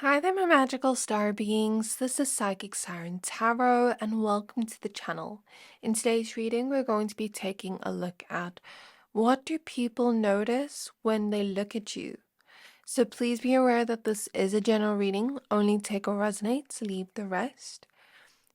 Hi there, my magical star beings. This is Psychic Siren Tarot, and welcome to the channel. In today's reading, we're going to be taking a look at what do people notice when they look at you. So please be aware that this is a general reading. Only take what resonates, leave the rest.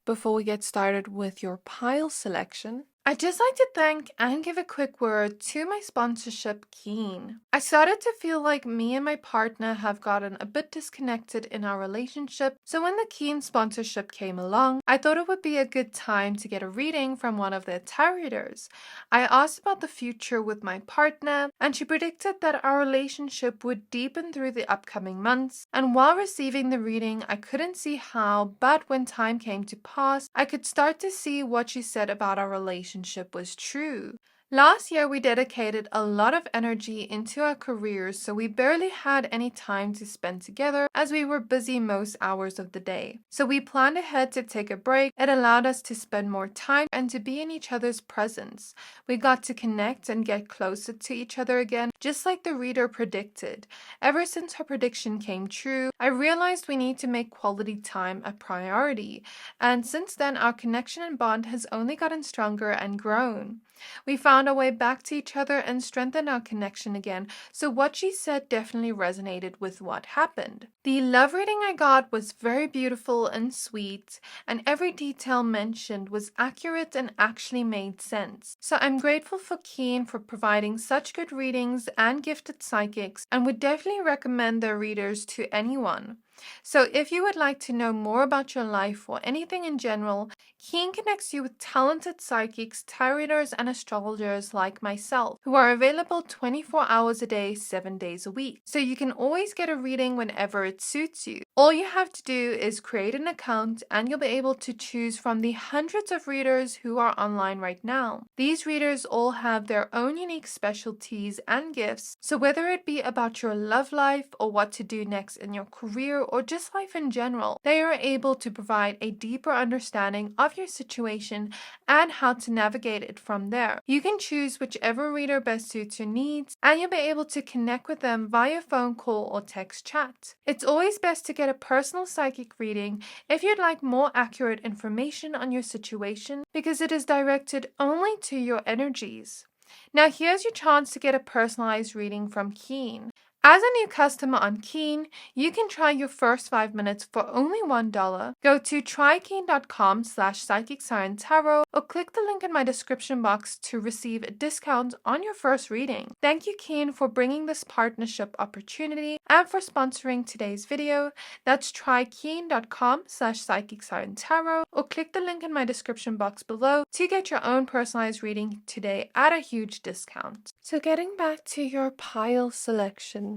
Before we get started with your pile selection, I'd just like to thank and give a quick word to my sponsorship, Keen. I started to feel like me and my partner have gotten a bit disconnected in our relationship, so when the Keen sponsorship came along, I thought it would be a good time to get a reading from one of their tarot readers. I asked about the future with my partner, and she predicted that our relationship would deepen through the upcoming months, and while receiving the reading, I couldn't see how, but when time came to pass, I could start to see what she said about our relationship was true. Last year, we dedicated a lot of energy into our careers, so we barely had any time to spend together as we were busy most hours of the day. So we planned ahead to take a break. It allowed us to spend more time and to be in each other's presence. We got to connect and get closer to each other again, just like the reader predicted. Ever since her prediction came true, I realized we need to make quality time a priority. And since then, our connection and bond has only gotten stronger and grown. We found our way back to each other and strengthened our connection again, so what she said definitely resonated with what happened. The love reading I got was very beautiful and sweet, and every detail mentioned was accurate and actually made sense. So I'm grateful for Keen for providing such good readings and gifted psychics, and would definitely recommend their readers to anyone. So if you would like to know more about your life or anything in general, Keen connects you with talented psychics, tarot readers, and astrologers like myself, who are available 24 hours a day, 7 days a week. So you can always get a reading whenever it suits you. All you have to do is create an account and you'll be able to choose from the hundreds of readers who are online right now. These readers all have their own unique specialties and gifts, so whether it be about your love life or what to do next in your career or just life in general, they are able to provide a deeper understanding of your situation and how to navigate it from there. You can choose whichever reader best suits your needs, and you'll be able to connect with them via phone call or text chat. It's always best to get a personal psychic reading if you'd like more accurate information on your situation, because it is directed only to your energies. Now here's your chance to get a personalized reading from Keen. As a new customer on Keen, you can try your first 5 minutes for only $1. Go to trykeen.com/psychicsciencetarot or click the link in my description box to receive a discount on your first reading. Thank you, Keen, for bringing this partnership opportunity and for sponsoring today's video. That's trykeen.com/psychicsciencetarot or click the link in my description box below to get your own personalized reading today at a huge discount. So getting back to your pile selection,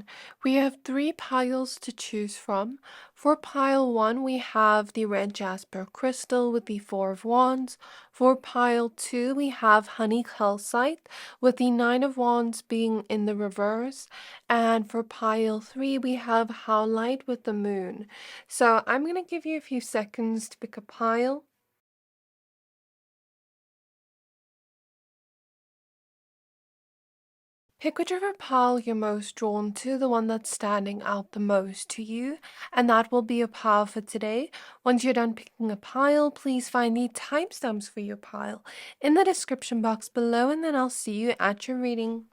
we have 3 piles to choose from. For pile 1, we have the red Jasper crystal with the 4 of Wands. For pile 2, we have honey calcite with the 9 of Wands being in the reverse. And for pile 3, we have Howlite with the moon. So I'm going to give you a few seconds to pick a pile. Pick whichever pile you're most drawn to, the one that's standing out the most to you, and that will be a pile for today. Once you're done picking a pile, please find the timestamps for your pile in the description box below, and then I'll see you at your reading.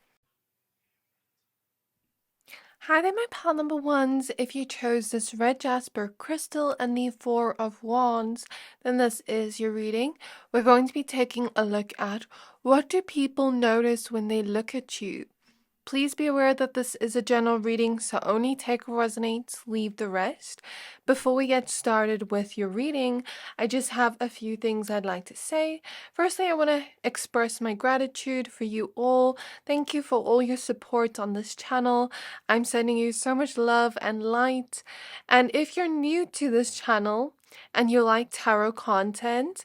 Hi there, my pile number 1s. If you chose this red Jasper crystal and the 4 of Wands, then this is your reading. We're going to be taking a look at what do people notice when they look at you. Please be aware that this is a general reading, so only take what resonates, leave the rest. Before we get started with your reading, I just have a few things I'd like to say. Firstly, I want to express my gratitude for you all. Thank you for all your support on this channel. I'm sending you so much love and light. And if you're new to this channel and you like tarot content,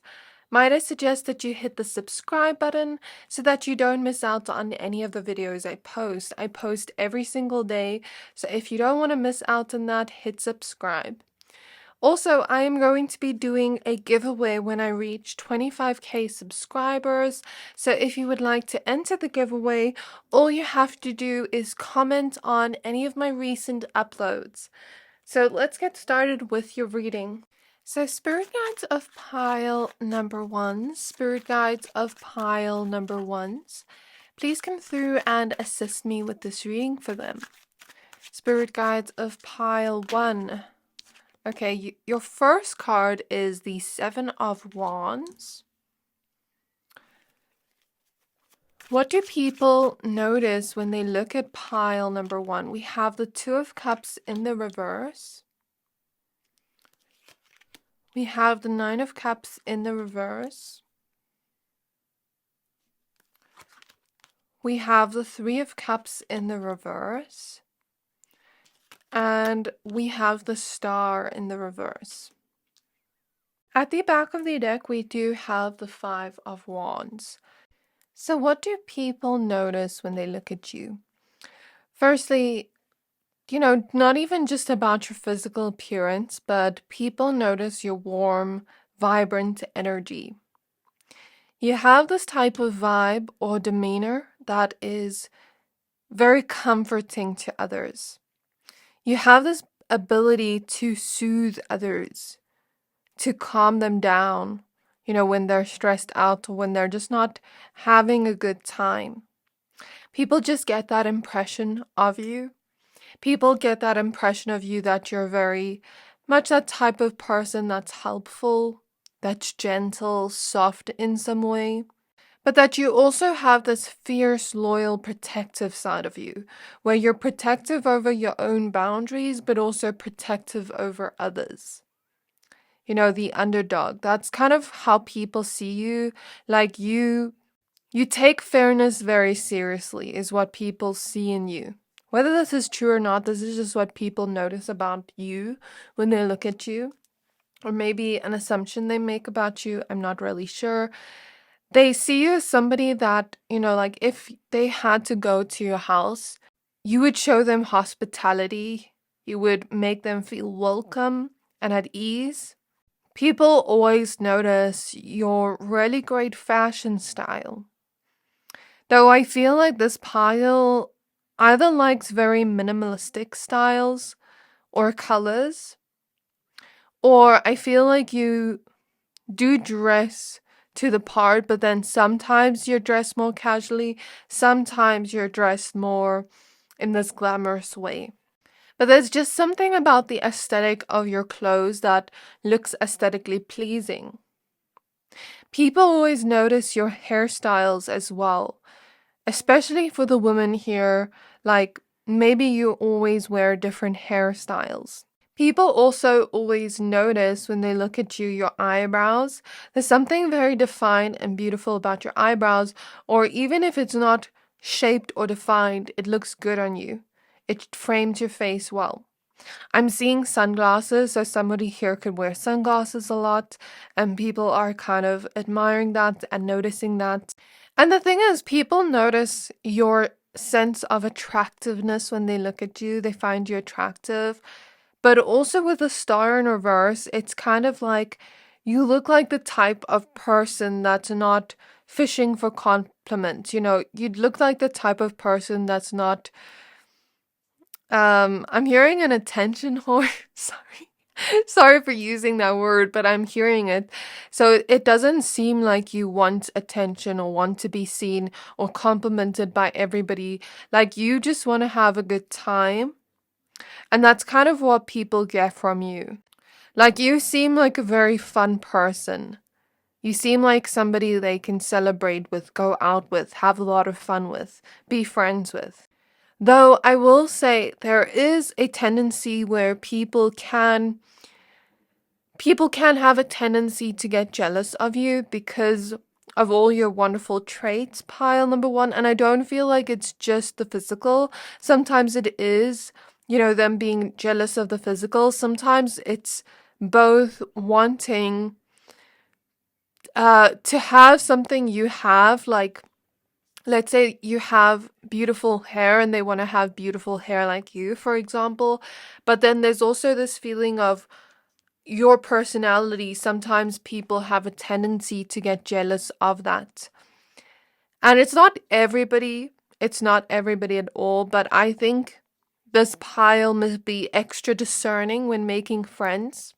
might I suggest that you hit the subscribe button so that you don't miss out on any of the videos I post. I post every single day, so if you don't want to miss out on that, hit subscribe. Also, I am going to be doing a giveaway when I reach 25k subscribers, so if you would like to enter the giveaway, all you have to do is comment on any of my recent uploads. So let's get started with your reading. So spirit guides of pile number one, spirit guides of pile number ones, please come through and assist me with this reading for them. Spirit guides of pile one. Okay, your first card is the Seven of Wands. What do people notice when they look at pile number one? We have the Two of Cups in the reverse. We have the Nine of Cups in the reverse. We have the Three of Cups in the reverse. And we have the Star in the reverse. At the back of the deck, we do have the Five of Wands. So what do people notice when they look at you? Firstly, not even just about your physical appearance, but people notice your warm, vibrant energy. You have this type of vibe or demeanor that is very comforting to others. You have this ability to soothe others, to calm them down, when they're stressed out or when they're just not having a good time. People just get that impression of you. People get that impression of you that you're very much that type of person that's helpful, that's gentle, soft in some way. But that you also have this fierce, loyal, protective side of you, where you're protective over your own boundaries, but also protective over others. The underdog. That's kind of how people see you. Like you take fairness very seriously, is what people see in you. Whether this is true or not, this is just what people notice about you when they look at you. Or maybe an assumption they make about you. I'm not really sure. They see you as somebody that, like if they had to go to your house, you would show them hospitality. You would make them feel welcome and at ease. People always notice your really great fashion style. Though I feel like this pile either likes very minimalistic styles or colors, or I feel like you do dress to the part, but then sometimes you're dressed more casually, sometimes you're dressed more in this glamorous way. But there's just something about the aesthetic of your clothes that looks aesthetically pleasing. People always notice your hairstyles as well, especially for the women here, like maybe you always wear different hairstyles. People also always notice when they look at you, your eyebrows. There's something very defined and beautiful about your eyebrows, or even if it's not shaped or defined, it looks good on you. It frames your face well. I'm seeing sunglasses, so somebody here could wear sunglasses a lot, and people are kind of admiring that and noticing that. And the thing is, people notice your sense of attractiveness when they look at you. They find you attractive. But also with the Star in reverse, it's kind of like you look like the type of person that's not fishing for compliments. You'd look like the type of person that's not, I'm hearing an attention whore. Sorry for using that word, but I'm hearing it. So it doesn't seem like you want attention or want to be seen or complimented by everybody. Like you just want to have a good time. And that's kind of what people get from you. Like you seem like a very fun person. You seem like somebody they can celebrate with, go out with, have a lot of fun with, be friends with. Though I will say there is a tendency where people can have a tendency to get jealous of you because of all your wonderful traits, pile number one. And I don't feel like it's just the physical. Sometimes it is, them being jealous of the physical. Sometimes it's both wanting to have something you have, like let's say you have beautiful hair and they want to have beautiful hair like you, for example. But then there's also this feeling of your personality. Sometimes people have a tendency to get jealous of that. And it's not everybody at all, but I think this pile must be extra discerning when making friends.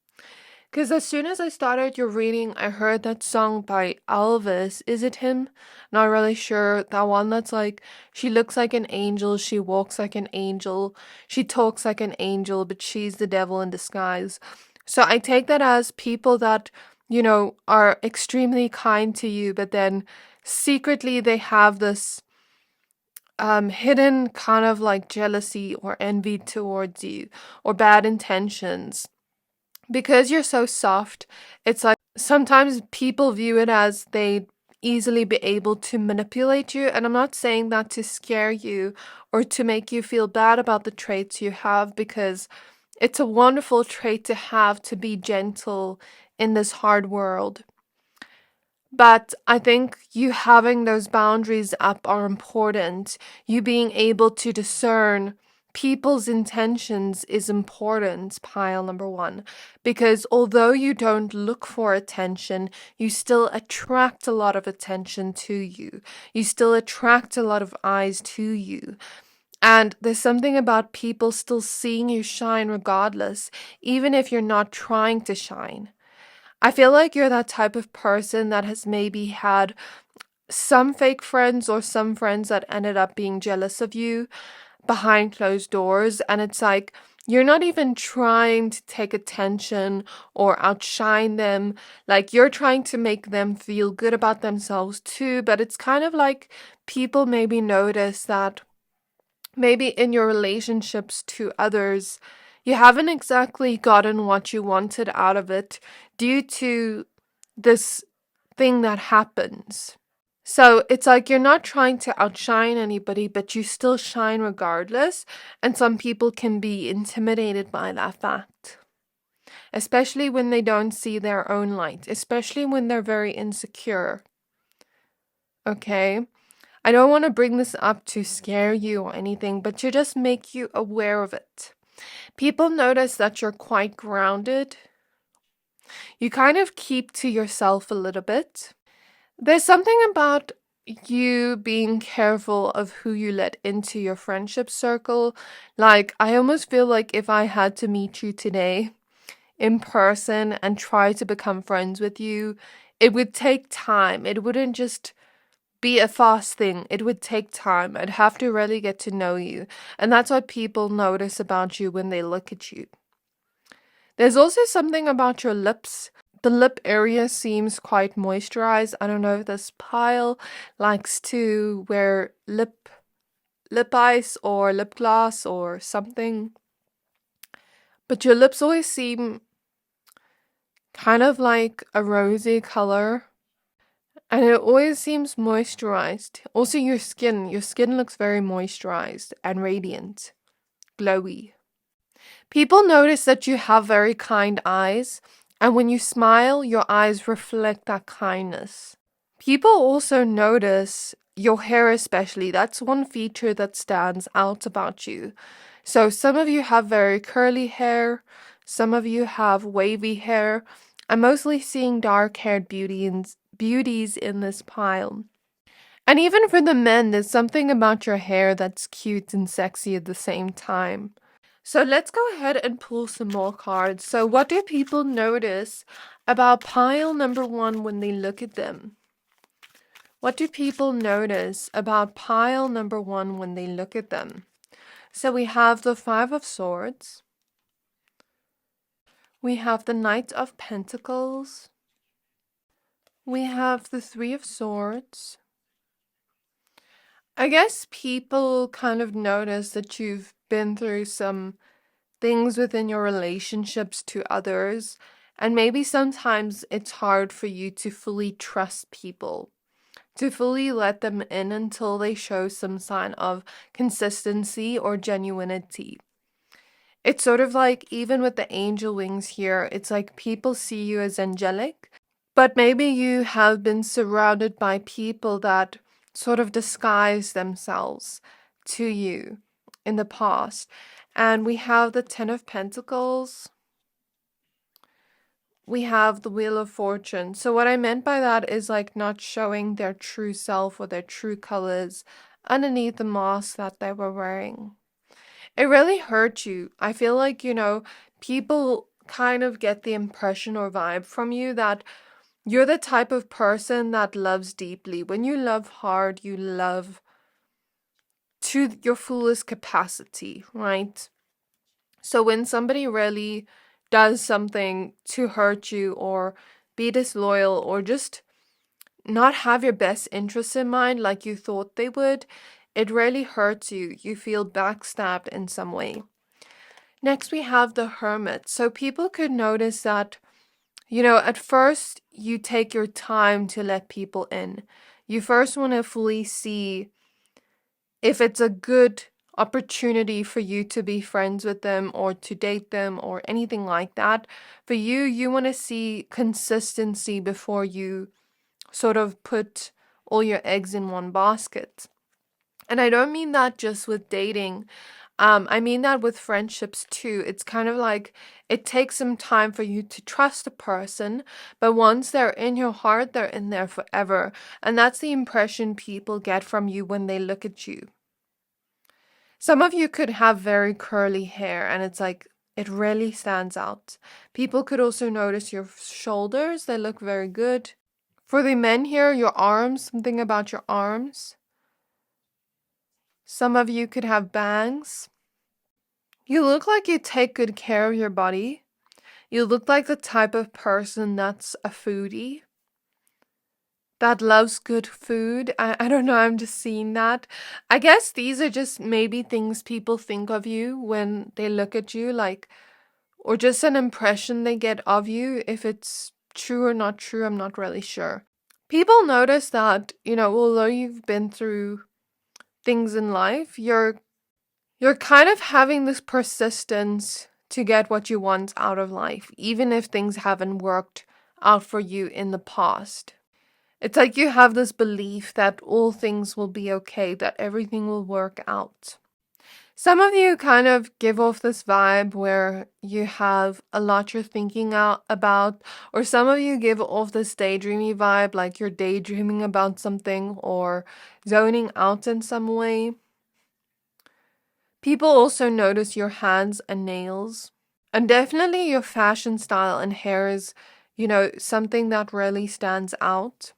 Because as soon as I started your reading, I heard that song by Elvis. Is it him? Not really sure. That one that's like, she looks like an angel, she walks like an angel, she talks like an angel, but she's the devil in disguise. So I take that as people that, are extremely kind to you, but then secretly they have this hidden kind of like jealousy or envy towards you or bad intentions. Because you're so soft, it's like sometimes people view it as they easily be able to manipulate you. And I'm not saying that to scare you or to make you feel bad about the traits you have, because it's a wonderful trait to have, to be gentle in this hard world. But I think you having those boundaries up are important. You being able to discern people's intentions is important, pile number one. Because although you don't look for attention, you still attract a lot of attention to you. You still attract a lot of eyes to you. And there's something about people still seeing you shine regardless, even if you're not trying to shine. I feel like you're that type of person that has maybe had some fake friends or some friends that ended up being jealous of you behind closed doors. And it's like, you're not even trying to take attention or outshine them. Like, you're trying to make them feel good about themselves too. But it's kind of like people maybe notice that maybe in your relationships to others, you haven't exactly gotten what you wanted out of it due to this thing that happens. So it's like you're not trying to outshine anybody, but you still shine regardless. And some people can be intimidated by that fact, especially when they don't see their own light, especially when they're very insecure. Okay? I don't want to bring this up to scare you or anything, but to just make you aware of it. People notice that you're quite grounded. You kind of keep to yourself a little bit. There's something about you being careful of who you let into your friendship circle. Like, I almost feel like if I had to meet you today in person and try to become friends with you, it would take time. It wouldn't just be a fast thing. It would take time. I'd have to really get to know you. And that's what people notice about you when they look at you. There's also something about your lips. The lip area seems quite moisturized. I don't know if this pile likes to wear lip ice or lip gloss or something. But your lips always seem kind of like a rosy color. And it always seems moisturized. Also, your skin looks very moisturized and radiant, glowy. People notice that you have very kind eyes, and when you smile, your eyes reflect that kindness. People also notice your hair, especially. That's one feature that stands out about you. So some of you have very curly hair, some of you have wavy hair. I'm mostly seeing dark-haired beauties in this pile. And even for the men, there's something about your hair that's cute and sexy at the same time. So let's go ahead and pull some more cards. So what do people notice about pile number one when they look at them? What do people notice about pile number one when they look at them? So we have the Five of Swords. We have the Knight of Pentacles. We have the Three of Swords. I guess people kind of notice that you've been through some things within your relationships to others, and maybe sometimes it's hard for you to fully trust people, to fully let them in until they show some sign of consistency or genuinity. It's sort of like, even with the angel wings here, it's like people see you as angelic, but maybe you have been surrounded by people that sort of disguise themselves to you in the past. And we have the Ten of Pentacles. We have the Wheel of Fortune. So what I meant by that is like not showing their true self or their true colors underneath the mask that they were wearing. It really hurt you. I feel like, people kind of get the impression or vibe from you that you're the type of person that loves deeply. When you love hard, you love to your fullest capacity, right? So when somebody really does something to hurt you or be disloyal or just not have your best interests in mind like you thought they would, it really hurts you. You feel backstabbed in some way. Next, we have the hermit. So people could notice that, at first you take your time to let people in. You first want to fully see if it's a good opportunity for you to be friends with them or to date them or anything like that. For you, you want to see consistency before you sort of put all your eggs in one basket. And I don't mean that just with dating. I mean that with friendships too. It's kind of like it takes some time for you to trust a person, but once they're in your heart, they're in there forever. And that's the impression people get from you when they look at you. Some of you could have very curly hair, and it's like it really stands out. People could also notice your shoulders, they look very good. For the men here, your arms, something about your arms. Some of you could have bangs. You look like you take good care of your body. You look like the type of person that's a foodie, that loves good food. I don't know, I'm just seeing that. I guess these are just maybe things people think of you when they look at you, like, or just an impression they get of you. If it's true or not true, I'm not really sure. People notice that, although you've been through things in life, you're kind of having this persistence to get what you want out of life, even if things haven't worked out for you in the past. It's like you have this belief that all things will be okay, that everything will work out. Some of you kind of give off this vibe where you have a lot you're thinking out about, or some of you give off this daydreamy vibe, like you're daydreaming about something or zoning out in some way. People also notice your hands and nails, and definitely your fashion style and hair is, something that really stands out.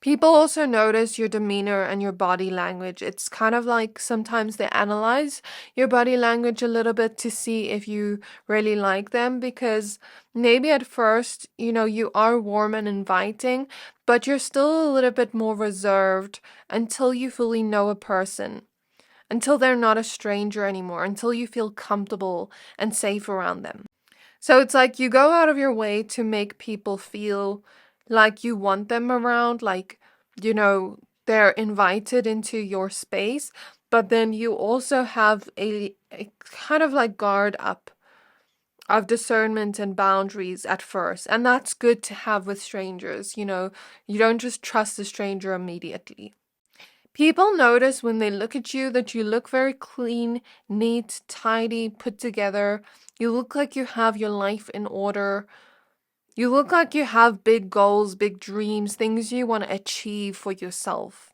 People also notice your demeanor and your body language. It's kind of like sometimes they analyze your body language a little bit to see if you really like them, because maybe at first, you are warm and inviting, but you're still a little bit more reserved until you fully know a person, until they're not a stranger anymore, until you feel comfortable and safe around them. So it's like you go out of your way to make people feel like you want them around, like, they're invited into your space, but then you also have a kind of like guard up of discernment and boundaries at first. And that's good to have with strangers, you don't just trust a stranger immediately. People notice when they look at you that you look very clean, neat, tidy, put together. You look like you have your life in order. You look like you have big goals, big dreams, things you want to achieve for yourself.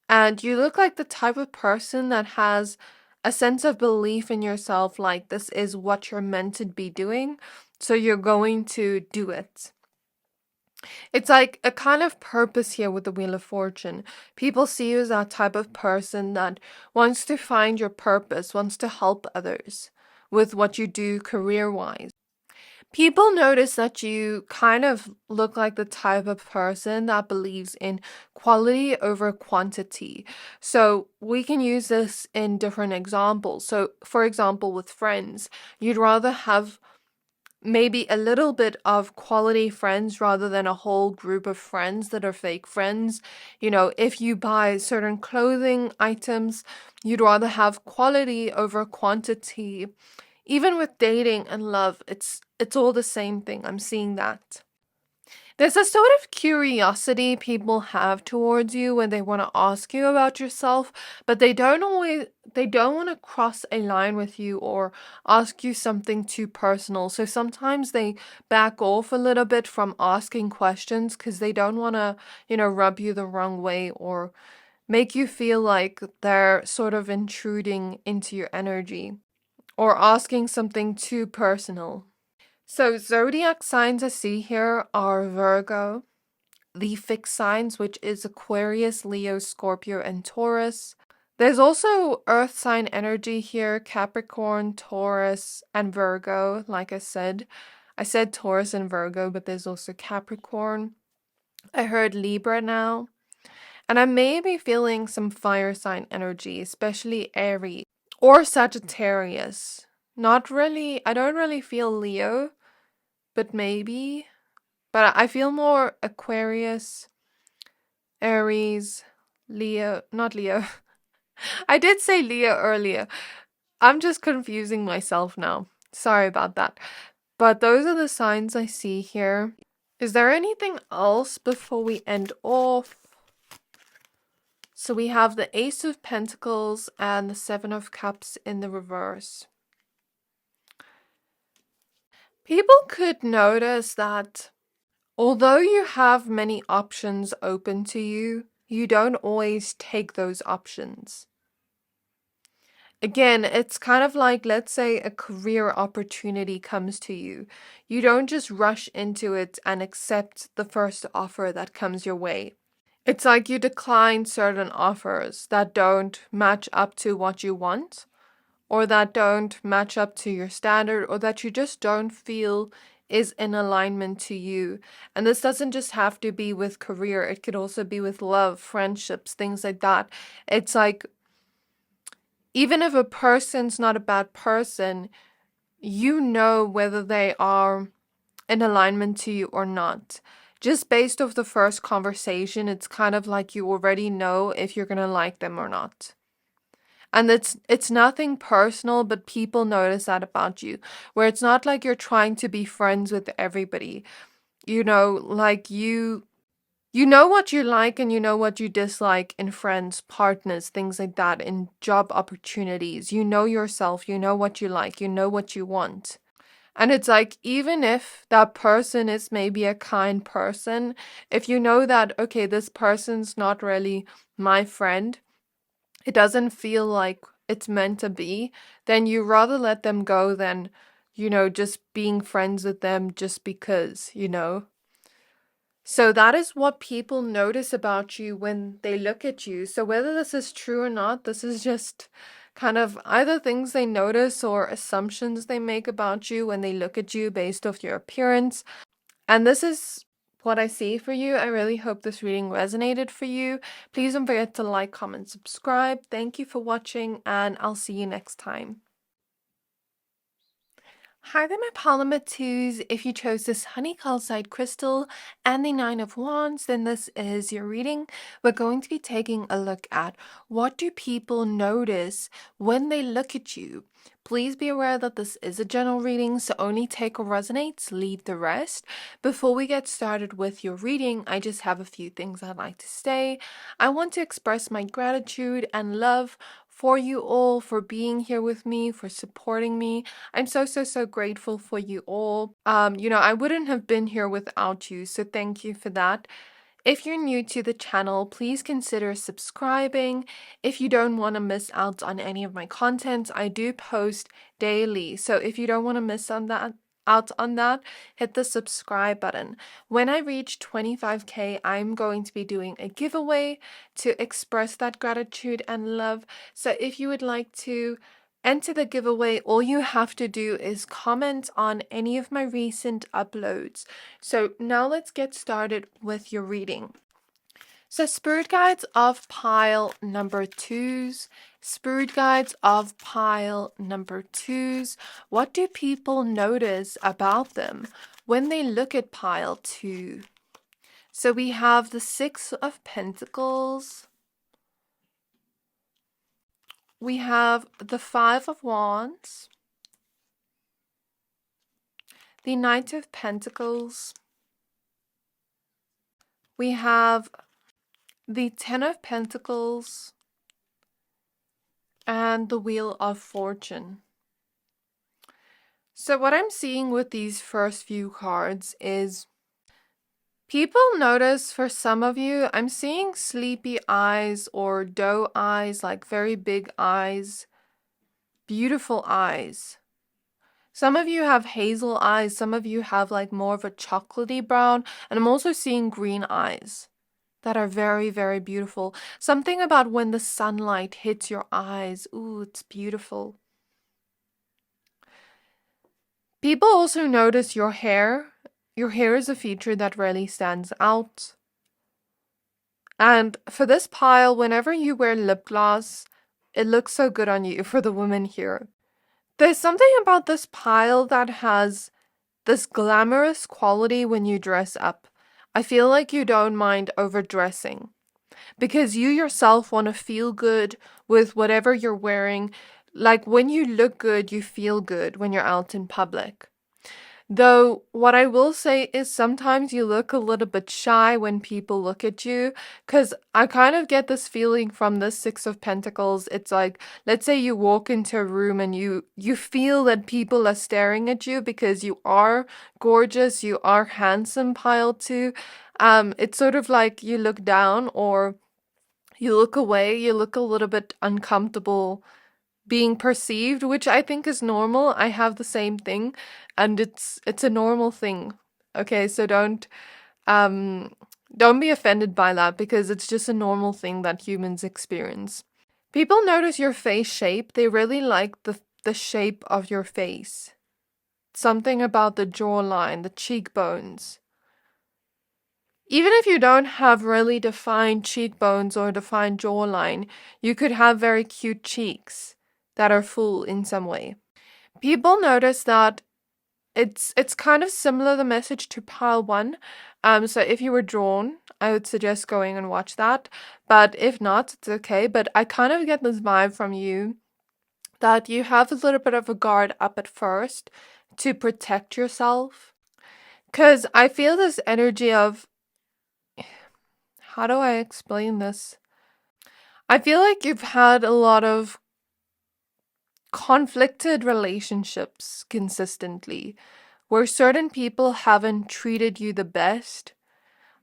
And you look like the type of person that has a sense of belief in yourself, like this is what you're meant to be doing, so you're going to do it. It's like a kind of purpose here with the Wheel of Fortune. People see you as that type of person that wants to find your purpose, wants to help others with what you do career-wise. People notice that you kind of look like the type of person that believes in quality over quantity. So we can use this in different examples. So, for example, with friends, you'd rather have maybe a little bit of quality friends rather than a whole group of friends that are fake friends. If you buy certain clothing items, you'd rather have quality over quantity. Even with dating and love, it's all the same thing. I'm seeing that. There's a sort of curiosity people have towards you when they want to ask you about yourself, but they don't want to cross a line with you or ask you something too personal. So sometimes they back off a little bit from asking questions because they don't want to, rub you the wrong way or make you feel like they're sort of intruding into your energy or asking something too personal. So zodiac signs I see here are Virgo, the fixed signs, which is Aquarius, Leo, Scorpio, and Taurus. There's also earth sign energy here, Capricorn, Taurus, and Virgo. Like I said Taurus and Virgo, but there's also Capricorn. I heard Libra now. And I may be feeling some fire sign energy, especially Aries or Sagittarius. Not really, I don't really feel Leo, but maybe. But I feel more Aquarius, Aries, Leo, not Leo. I did say Leo earlier. I'm just confusing myself now. Sorry about that. But those are the signs I see here. Is there anything else before we end off? So we have the Ace of Pentacles and the Seven of Cups in the reverse. People could notice that although you have many options open to you, you don't always take those options. Again, it's kind of like, let's say a career opportunity comes to you. You don't just rush into it and accept the first offer that comes your way. It's like you decline certain offers that don't match up to what you want, or that don't match up to your standard, or that you just don't feel is in alignment to you. And this doesn't just have to be with career, it could also be with love, friendships, things like that. It's like, even if a person's not a bad person, you know whether they are in alignment to you or not. Just based off the first conversation, it's kind of like you already know if you're gonna like them or not. And it's nothing personal, but people notice that about you. Where it's not like you're trying to be friends with everybody. You know, like you know what you like and you know what you dislike in friends, partners, things like that, in job opportunities. You know yourself, you know what you like, you know what you want. And it's like, even if that person is maybe a kind person, if you know that, okay, this person's not really my friend, it doesn't feel like it's meant to be, then you rather let them go than, just being friends with them just because, So that is what people notice about you when they look at you. So whether this is true or not, this is just kind of either things they notice or assumptions they make about you when they look at you based off your appearance. And this is what I see for you. I really hope this reading resonated for you. Please don't forget to like, comment, subscribe. Thank you for watching, and I'll see you next time. Hi there, my Polymer 2s. If you chose this honey calcite crystal and the Nine of Wands, then this is your reading. We're going to be taking a look at what do people notice when they look at you. Please be aware that this is a general reading, so only take what resonates, leave the rest. Before we get started with your reading, I just have a few things I'd like to say. I want to express my gratitude and love for you all, for being here with me, for supporting me. I'm so grateful for you all. I wouldn't have been here without you, so thank you for that. If you're new to the channel, please consider subscribing. If you don't want to miss out on any of my content, I do post daily. So if you don't want to miss out on that, hit the subscribe button. When I reach 25k, I'm going to be doing a giveaway to express that gratitude and love. So if you would like to enter the giveaway, all you have to do is comment on any of my recent uploads. So now let's get started with your reading. So spirit guides of pile number 2s. Spirit guides of pile number 2s. What do people notice about them when they look at pile 2? So we have the Six of Pentacles. We have the Five of Wands, the Knight of Pentacles. We have the Ten of Pentacles and the Wheel of Fortune. So what I'm seeing with these first few cards is People notice for some of you, I'm seeing sleepy eyes or doe eyes, like very big eyes, beautiful eyes. Some of you have hazel eyes, some of you have like more of a chocolatey brown, and I'm also seeing green eyes that are very, very beautiful. Something about when the sunlight hits your eyes. Ooh, it's beautiful. People also notice your hair. Your hair is a feature that really stands out. And for this pile, whenever you wear lip gloss, it looks so good on you for the women here. There's something about this pile that has this glamorous quality when you dress up. I feel like you don't mind overdressing because you yourself want to feel good with whatever you're wearing. Like when you look good, you feel good when you're out in public. Though, what I will say is sometimes you look a little bit shy when people look at you, because I kind of get this feeling from this Six of Pentacles. It's like, let's say you walk into a room and you feel that people are staring at you because you are gorgeous, you are handsome, pile two. It's sort of like you look down or you look away, you look a little bit uncomfortable being perceived, which I think is normal. I have the same thing, and it's a normal thing. Okay, so don't be offended by that because it's just a normal thing that humans experience. People notice your face shape. They really like the shape of your face. Something about the jawline, the cheekbones. Even if you don't have really defined cheekbones or defined jawline, you could have very cute cheeks that are full in some way. People notice that it's kind of similar the message to pile one. So if you were drawn, I would suggest going and watch that. But if not, it's okay. But I kind of get this vibe from you that you have a little bit of a guard up at first to protect yourself. Because I feel this energy of, how do I explain this? I feel like you've had a lot of conflicted relationships consistently, where certain people haven't treated you the best,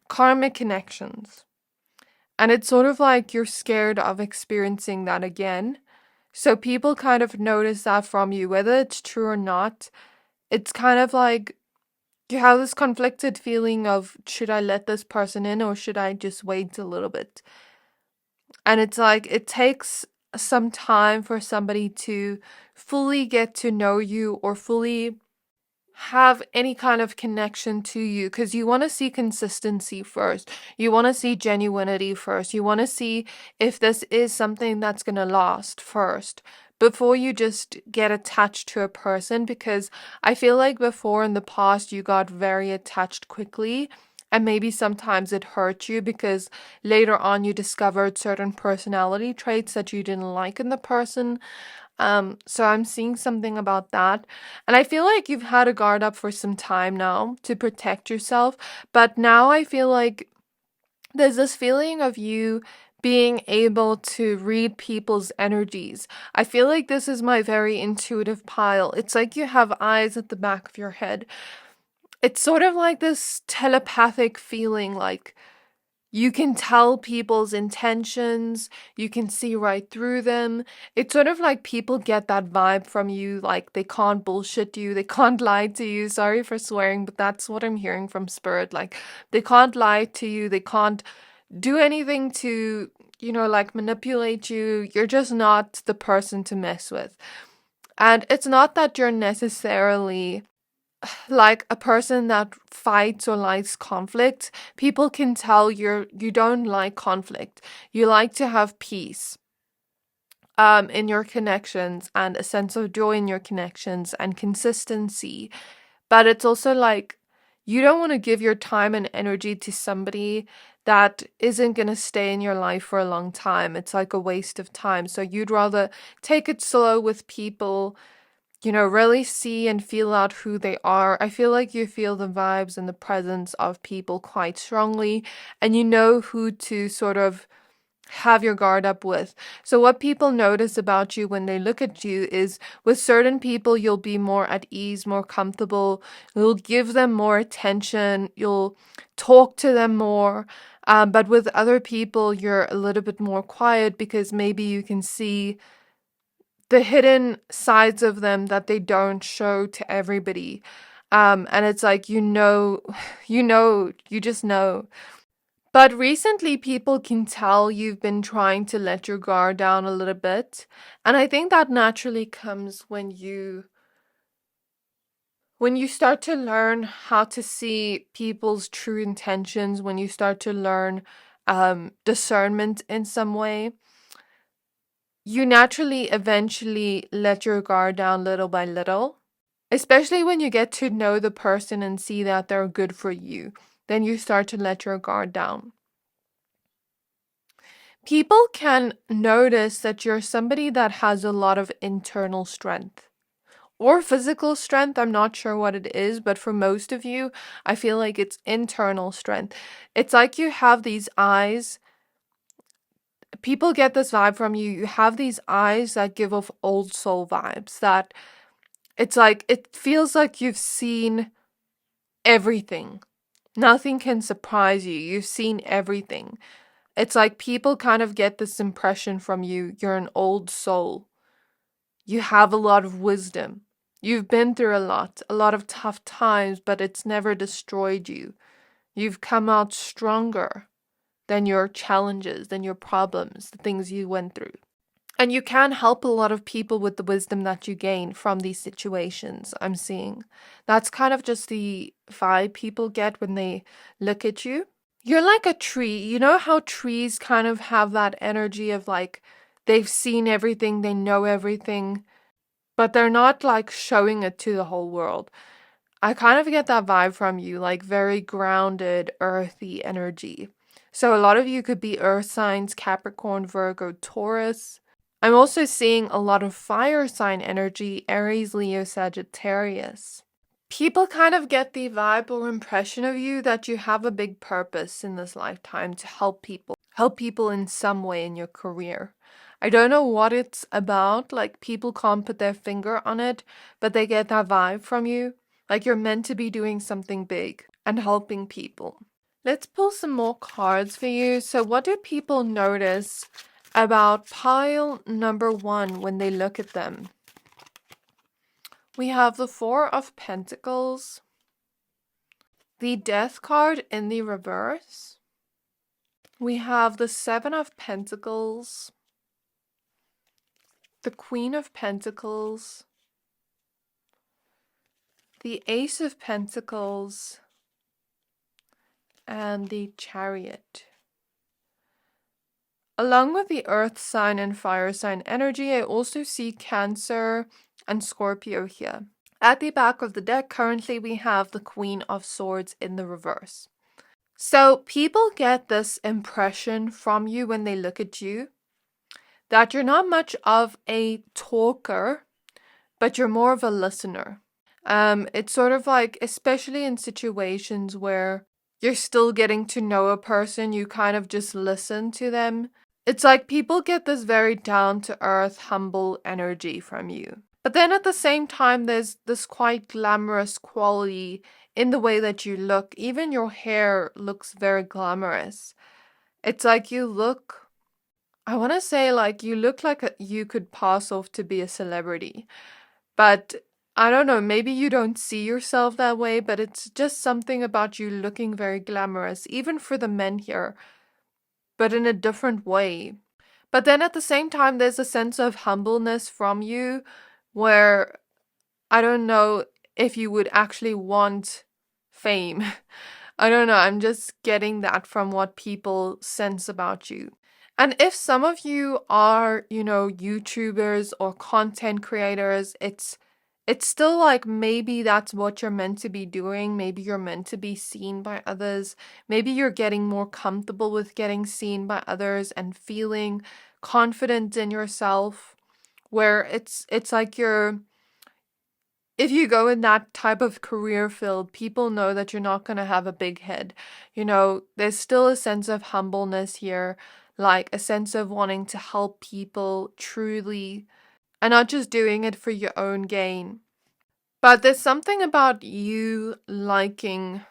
karmic connections. And it's sort of like you're scared of experiencing that again. So people kind of notice that from you, whether it's true or not. It's kind of like you have this conflicted feeling of, should I let this person in or should I just wait a little bit? And it's like it takes some time for somebody to fully get to know you or fully have any kind of connection to you, because you want to see consistency first. You want to see genuinity first. You want to see if this is something that's going to last first before you just get attached to a person, because I feel like before in the past you got very attached quickly and maybe sometimes it hurt you because later on you discovered certain personality traits that you didn't like in the person. So I'm seeing something about that. And I feel like you've had a guard up for some time now to protect yourself. But now I feel like there's this feeling of you being able to read people's energies. I feel like this is my very intuitive pile. It's like you have eyes at the back of your head. It's sort of like this telepathic feeling, like you can tell people's intentions, you can see right through them. It's sort of like people get that vibe from you, like they can't bullshit you, they can't lie to you. Sorry for swearing, but that's what I'm hearing from Spirit. Like they can't lie to you, they can't do anything to, like manipulate you. You're just not the person to mess with. And it's not that you're necessarily like a person that fights or likes conflict. People can tell you don't like conflict. You like to have peace in your connections and a sense of joy in your connections and consistency. But it's also like you don't want to give your time and energy to somebody that isn't going to stay in your life for a long time. It's like a waste of time. So you'd rather take it slow with people, really see and feel out who they are. I feel like you feel the vibes and the presence of people quite strongly, and you know who to sort of have your guard up with. So what people notice about you when they look at you is with certain people, you'll be more at ease, more comfortable. You'll give them more attention. You'll talk to them more. But with other people, you're a little bit more quiet because maybe you can see the hidden sides of them that they don't show to everybody. And it's like, you just know. But recently, people can tell you've been trying to let your guard down a little bit. And I think that naturally comes when you start to learn how to see people's true intentions, when you start to learn discernment in some way, you naturally eventually let your guard down little by little. Especially when you get to know the person and see that they're good for you, then you start to let your guard down. People can notice that you're somebody that has a lot of internal strength or physical strength. I'm not sure what it is, but for most of you, I feel like it's internal strength. It's like you have these eyes. People get this vibe from you. You have these eyes that give off old soul vibes, that it's like, it feels like you've seen everything. Nothing can surprise you. You've seen everything. It's like people kind of get this impression from you. You're an old soul. You have a lot of wisdom. You've been through a lot of tough times, but it's never destroyed you. You've come out stronger than your challenges, than your problems, the things you went through. And you can help a lot of people with the wisdom that you gain from these situations, I'm seeing. That's kind of just the vibe people get when they look at you. You're like a tree. You know how trees kind of have that energy of like they've seen everything, they know everything, but they're not like showing it to the whole world. I kind of get that vibe from you, like very grounded, earthy energy. So a lot of you could be earth signs, Capricorn, Virgo, Taurus. I'm also seeing a lot of fire sign energy, Aries, Leo, Sagittarius. People kind of get the vibe or impression of you that you have a big purpose in this lifetime to help people in some way in your career. I don't know what it's about, like people can't put their finger on it, but they get that vibe from you, like you're meant to be doing something big and helping people. Let's pull some more cards for you. So what do people notice about pile number 1 when they look at them? We have the 4 of Pentacles, the Death card in the reverse. We have the 7 of Pentacles, the Queen of Pentacles, the Ace of Pentacles, and the Chariot. Along with the Earth sign and Fire sign energy, I also see Cancer and Scorpio here. At the back of the deck, currently we have the Queen of Swords in the reverse. So people get this impression from you when they look at you that you're not much of a talker, but you're more of a listener. It's sort of like, especially in situations where you're still getting to know a person, you kind of just listen to them. It's like people get this very down-to-earth, humble energy from you. But then at the same time, there's this quite glamorous quality in the way that you look. Even your hair looks very glamorous. It's like you look, I want to say like you look like you could pass off to be a celebrity. But I don't know, maybe you don't see yourself that way, but it's just something about you looking very glamorous, even for the men here, but in a different way. But then at the same time, there's a sense of humbleness from you where I don't know if you would actually want fame. I don't know, I'm just getting that from what people sense about you. And if some of you are, YouTubers or content creators, it's still like maybe that's what you're meant to be doing. Maybe you're meant to be seen by others. Maybe you're getting more comfortable with getting seen by others and feeling confident in yourself, where it's like if you go in that type of career field, people know that you're not going to have a big head. There's still a sense of humbleness here like a sense of wanting to help people truly and not just doing it for your own gain. But there's something about you liking,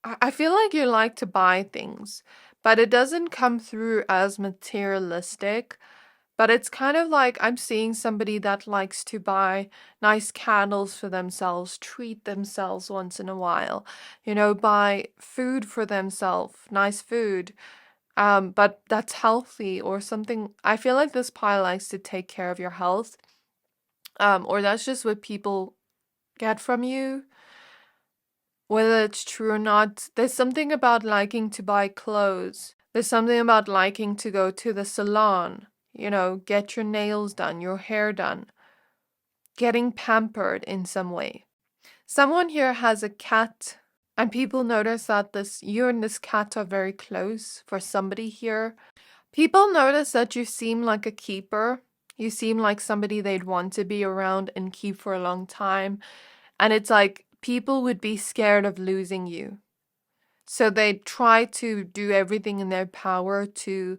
I feel like you like to buy things, but it doesn't come through as materialistic. But it's kind of like I'm seeing somebody that likes to buy nice candles for themselves, treat themselves once in a while, buy food for themselves, nice food, but that's healthy or something. I feel like this pile likes to take care of your health, or that's just what people get from you. Whether it's true or not, there's something about liking to buy clothes. There's something about liking to go to the salon, get your nails done, your hair done, getting pampered in some way. Someone here has a cat, and people notice that you and this cat are very close for somebody here. People notice that you seem like a keeper. You seem like somebody they'd want to be around and keep for a long time. And it's like people would be scared of losing you. So they try to do everything in their power to,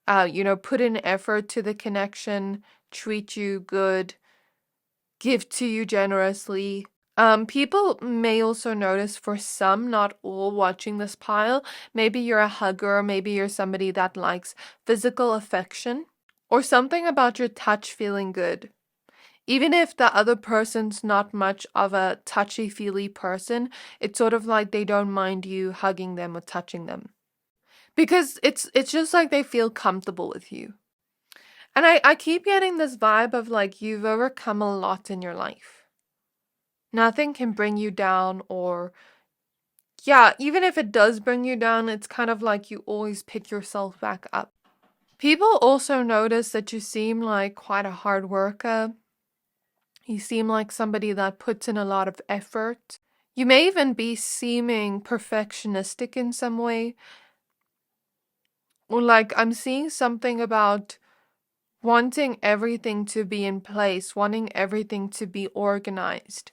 put in effort to the connection, treat you good, give to you generously. People may also notice, for some, not all, watching this pile, maybe you're a hugger, maybe you're somebody that likes physical affection, or something about your touch feeling good. Even if the other person's not much of a touchy-feely person, it's sort of like they don't mind you hugging them or touching them. Because it's just like they feel comfortable with you. And I keep getting this vibe of like you've overcome a lot in your life. Nothing can bring you down, or yeah, even if it does bring you down, it's kind of like you always pick yourself back up. People also notice that you seem like quite a hard worker. You seem like somebody that puts in a lot of effort. You may even be seeming perfectionistic in some way. Or like I'm seeing something about wanting everything to be in place, wanting everything to be organized,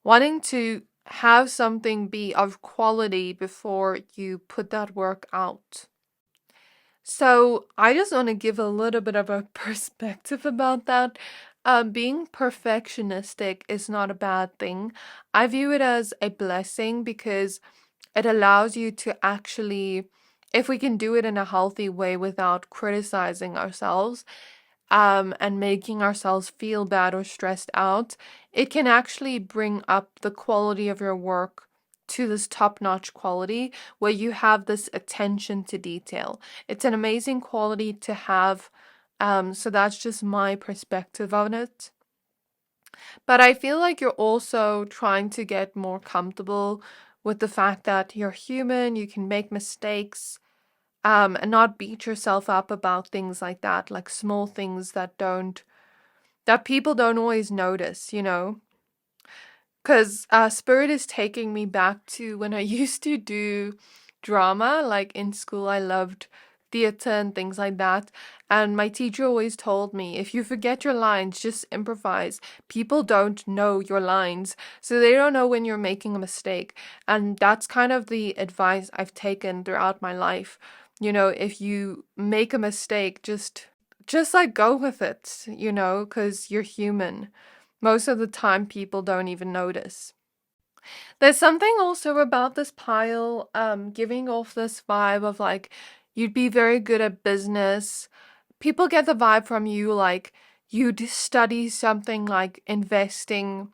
wanting to have something be of quality before you put that work out. So I just want to give a little bit of a perspective about that. Being perfectionistic is not a bad thing. I view it as a blessing because it allows you to actually, if we can do it in a healthy way without criticizing ourselves, and making ourselves feel bad or stressed out, it can actually bring up the quality of your work to this top-notch quality where you have this attention to detail. It's an amazing quality to have. So that's just my perspective on it. But I feel like you're also trying to get more comfortable with the fact that you're human, you can make mistakes, and not beat yourself up about things like that, like small things that people don't always notice, Because Spirit is taking me back to when I used to do drama, like in school. I loved theater and things like that. And my teacher always told me, if you forget your lines, just improvise. People don't know your lines, so they don't know when you're making a mistake. And that's kind of the advice I've taken throughout my life. If you make a mistake, just like go with it, because you're human. Most of the time, people don't even notice. There's something also about this pile, giving off this vibe of like, you'd be very good at business. People get the vibe from you like you'd study something like investing,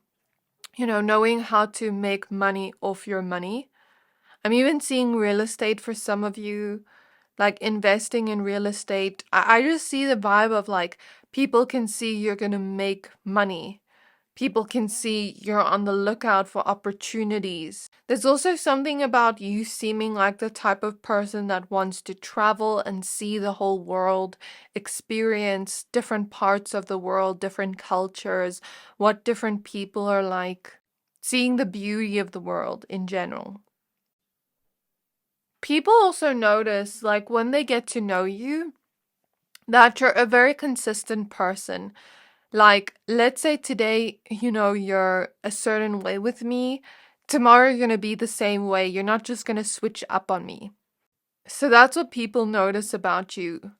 knowing how to make money off your money. I'm even seeing real estate for some of you, like investing in real estate. I just see the vibe of like, people can see you're gonna make money. People can see you're on the lookout for opportunities. There's also something about you seeming like the type of person that wants to travel and see the whole world, experience different parts of the world, different cultures, what different people are like, seeing the beauty of the world in general. People also notice, like when they get to know you, that you're a very consistent person. Like, let's say today, you're a certain way with me. Tomorrow, you're going to be the same way. You're not just going to switch up on me. So that's what people notice about you.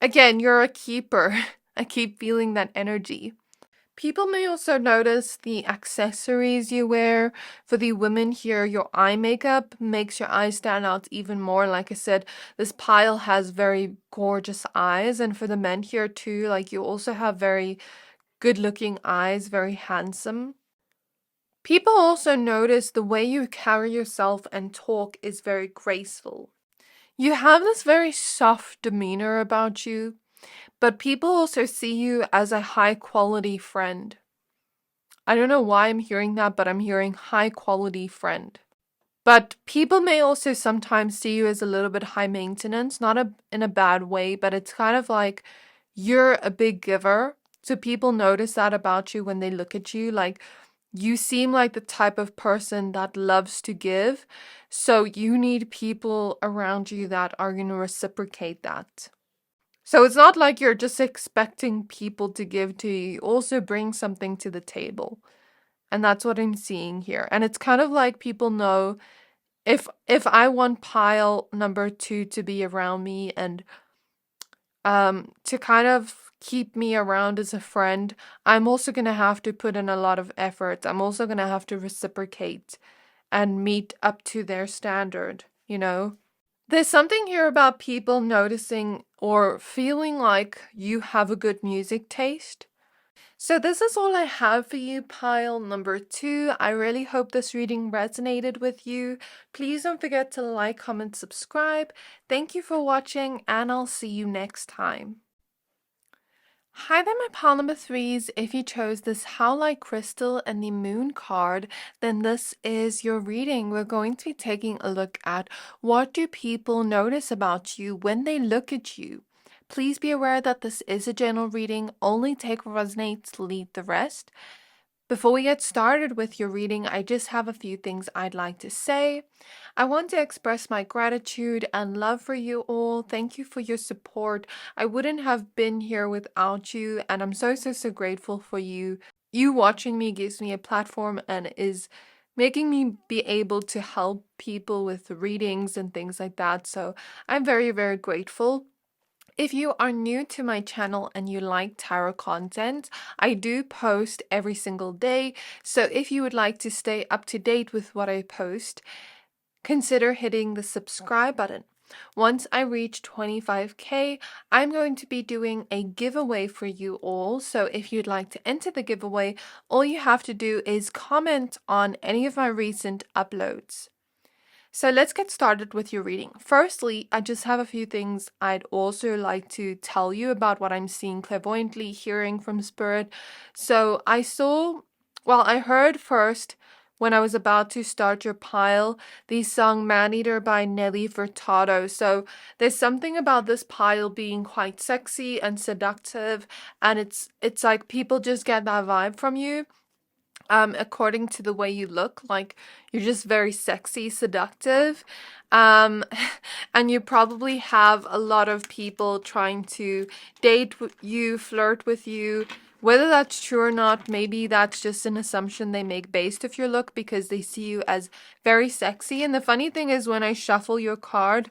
Again, you're a keeper. I keep feeling that energy. People may also notice the accessories you wear. For the women here, your eye makeup makes your eyes stand out even more. Like I said, this pile has very gorgeous eyes. And for the men here too, like you also have very good looking eyes, very handsome. People also notice the way you carry yourself and talk is very graceful. You have this very soft demeanor about you, but people also see you as a high quality friend. I don't know why I'm hearing that, but I'm hearing high quality friend. But people may also sometimes see you as a little bit high maintenance, not in a bad way, but it's kind of like you're a big giver. So people notice that about you when they look at you. Like you seem like the type of person that loves to give. So you need people around you that are going to reciprocate that. So it's not like you're just expecting people to give to you. You also bring something to the table. And that's what I'm seeing here. And it's kind of like people know if I want pile number 2 to be around me and to kind of keep me around as a friend, I'm also going to have to put in a lot of effort. I'm also going to have to reciprocate and meet up to their standard, you know? There's something here about people noticing or feeling like you have a good music taste. So this is all I have for you, pile number 2. I really hope this reading resonated with you. Please don't forget to like, comment, subscribe. Thank you for watching, and I'll see you next time. Hi there, my pile number 3s. If you chose this Howlite crystal and the moon card, then this is your reading. We're going to be taking a look at what do people notice about you when they look at you. Please be aware that this is a general reading. Only take what resonates, leave the rest. Before we get started with your reading, I just have a few things I'd like to say. I want to express my gratitude and love for you all. Thank you for your support. I wouldn't have been here without you, and I'm so grateful for you. You watching me gives me a platform and is making me be able to help people with readings and things like that. So I'm very grateful. If you are new to my channel and you like tarot content, I do post every single day. So if you would like to stay up to date with what I post, consider hitting the subscribe button. Once I reach 25k, I'm going to be doing a giveaway for you all. So if you'd like to enter the giveaway, all you have to do is comment on any of my recent uploads. So let's get started with your reading. Firstly, I just have a few things I'd also like to tell you about what I'm seeing clairvoyantly, hearing from spirit. So I heard first when I was about to start your pile, the song Man Eater by Nelly Furtado. So there's something about this pile being quite sexy and seductive, and it's like people just get that vibe from you. According to the way you look, like you're just very sexy, seductive. Um, and you probably have a lot of people trying to date you, flirt with you. Whether that's true or not, maybe that's just an assumption they make based off your look because they see you as very sexy. And the funny thing is when I shuffle your cards,